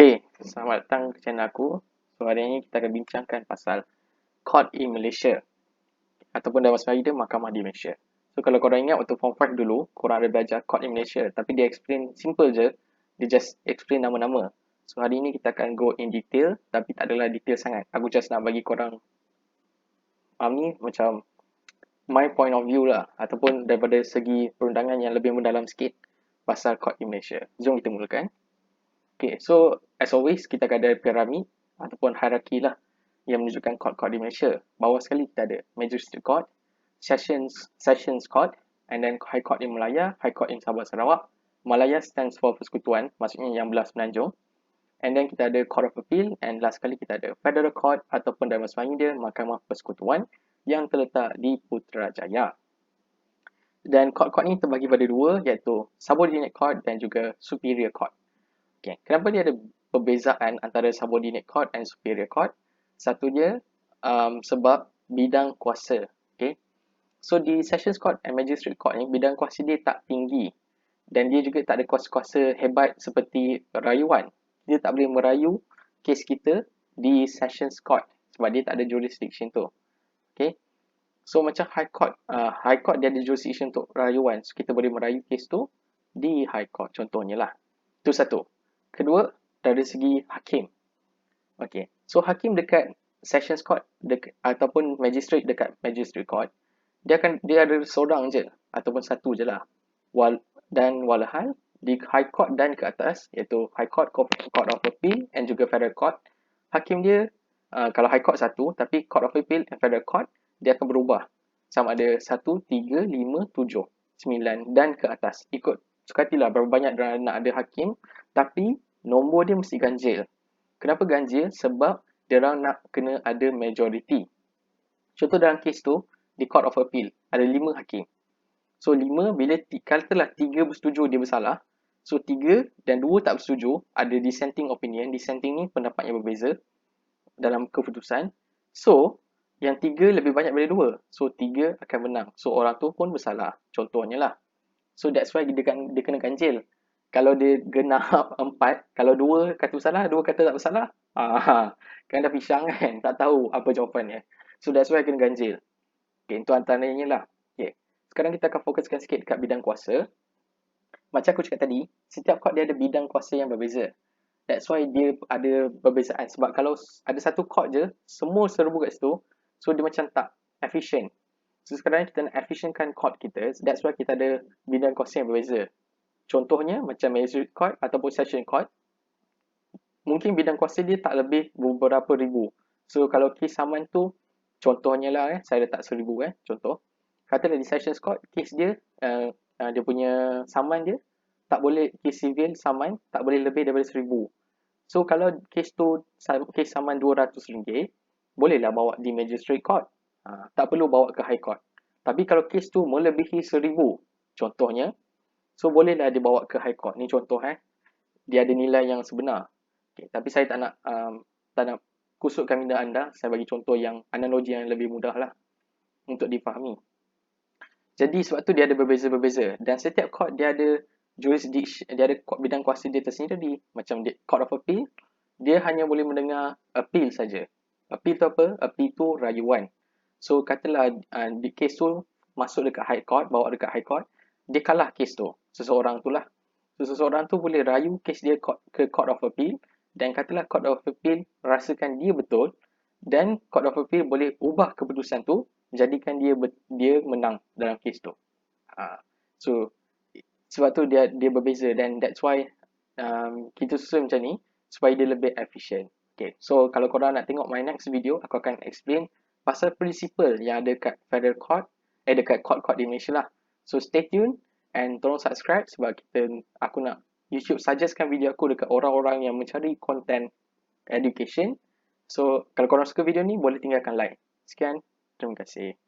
Okay, selamat datang ke channel aku. So, hari ini kita akan bincangkan pasal Court in Malaysia ataupun dalam bahasa Melayu dia Mahkamah di Malaysia. So, kalau korang ingat waktu Form 5 dulu, korang ada belajar Court in Malaysia tapi dia explain simple je. Dia just explain nama-nama. So, hari ini kita akan go in detail tapi tak adalah detail sangat. Aku just nak bagi korang ni macam my point of view lah ataupun daripada segi perundangan yang lebih mendalam sikit pasal Court in Malaysia. Jom kita mulakan. Okay, so as always kita akan ada piramid ataupun hierarki lah yang menunjukkan court-court di Malaysia. Bawah sekali kita ada Magistrate Court, Sessions Court, and then High Court in Malaya, High Court in Sabah Sarawak. Malaya stands for Persekutuan, maksudnya yang belah semenanjung. And then kita ada Court of Appeal, and last sekali kita ada Federal Court ataupun dalam bahasa Melayu dia Mahkamah Persekutuan yang terletak di Putrajaya. Dan court-court ni terbagi pada dua, iaitu Subordinate Court dan juga Superior Court. Okay. Kenapa dia ada perbezaan antara subordinate court dan superior court? Satunya sebab bidang kuasa. Okay. So di sessions court and magistrate court ni bidang kuasa dia tak tinggi dan dia juga tak ada kuasa-kuasa hebat seperti rayuan. Dia tak boleh merayu kes kita di sessions court sebab dia tak ada jurisdiction tu. Okay. So macam high court dia ada jurisdiction untuk rayuan. So kita boleh merayu kes tu di high court contohnya lah. Itu satu. Kedua, dari segi hakim. Okay. So, hakim dekat Sessions Court ataupun Magistrate dekat Magistrate Court, dia ada seorang je ataupun satu je lah. Dan walahal, di High Court dan ke atas, iaitu High Court, Court of Appeal and juga Federal Court, hakim dia, kalau High Court satu, tapi Court of Appeal and Federal Court, dia akan berubah. Sama ada 1, 3, 5, 7, 9 dan ke atas. Ikut sukatilah berapa banyak nak ada hakim, tapi nombor dia mesti ganjil. Kenapa ganjil? Sebab diorang nak kena ada majority. Contoh dalam kes tu, di Court of Appeal, ada 5 hakim. So 5, bila katalah 3 bersetuju dia bersalah, so 3 dan 2 tak bersetuju, ada dissenting opinion. Dissenting ni pendapat yang berbeza dalam keputusan. So, yang 3 lebih banyak daripada 2. So 3 akan menang. So orang tu pun bersalah. Contohnya lah. So that's why dia kena ganjil. Kalau dia genap 4, kalau 2 kata bersalah, 2 kata tak bersalah, kan dah pisang kan, tak tahu apa jawapannya. So that's why kena ganjil. Okay, itu antaranya lah. Okay. Sekarang kita akan fokuskan sikit dekat bidang kuasa. Macam aku cakap tadi, setiap court dia ada bidang kuasa yang berbeza. That's why dia ada perbezaan. Sebab kalau ada satu court je, semua serbu kat situ, so dia macam tak efficient. So sekarang kita nak efficientkan court kita, that's why kita ada bidang kuasa yang berbeza. Contohnya macam magistrate court ataupun session court, mungkin bidang kuasa dia tak lebih beberapa ribu. So kalau kes saman tu, contohnya lah saya letak 1000 contoh. Katalah di sessions court, kes dia, dia punya saman dia, tak boleh, kes civil saman, tak boleh lebih daripada 1000. So kalau kes tu, kes saman RM200, bolehlah bawa di magistrate court. Tak perlu bawa ke high court. Tapi kalau kes tu melebihi 1000, contohnya, so bolehlah dibawa ke high court. Ni contoh dia ada nilai yang sebenar. Okay, tapi saya tak nak kusutkan minda anda. Saya bagi contoh yang analogi yang lebih mudah lah untuk difahami. Jadi sebab tu dia ada berbeza-berbeza dan setiap court dia ada jurisdiction, dia ada bidang kuasa dia tersendiri. Macam Court of Appeal, dia hanya boleh mendengar appeal saja. Appeal tu apa? Appeal tu rayuan. So katalah di kes tu masuk dekat high court, bawa dekat high court, dia kalah kes tu, seseorang tu lah. So seseorang tu boleh rayu kes dia ke Court of Appeal dan katalah Court of Appeal rasakan dia betul dan Court of Appeal boleh ubah keputusan tu jadikan dia menang dalam kes tu. So sebab tu dia berbeza dan that's why kita susun macam ni supaya dia lebih efficient. Okay, so kalau korang nak tengok my next video, aku akan explain pasal prinsipal yang ada dekat Federal Court, dekat court-court di Malaysia lah. So stay tune and tolong subscribe sebab aku nak YouTube suggestkan video aku dekat orang-orang yang mencari content education. So kalau korang suka video ni, boleh tinggalkan like. Sekian, terima kasih.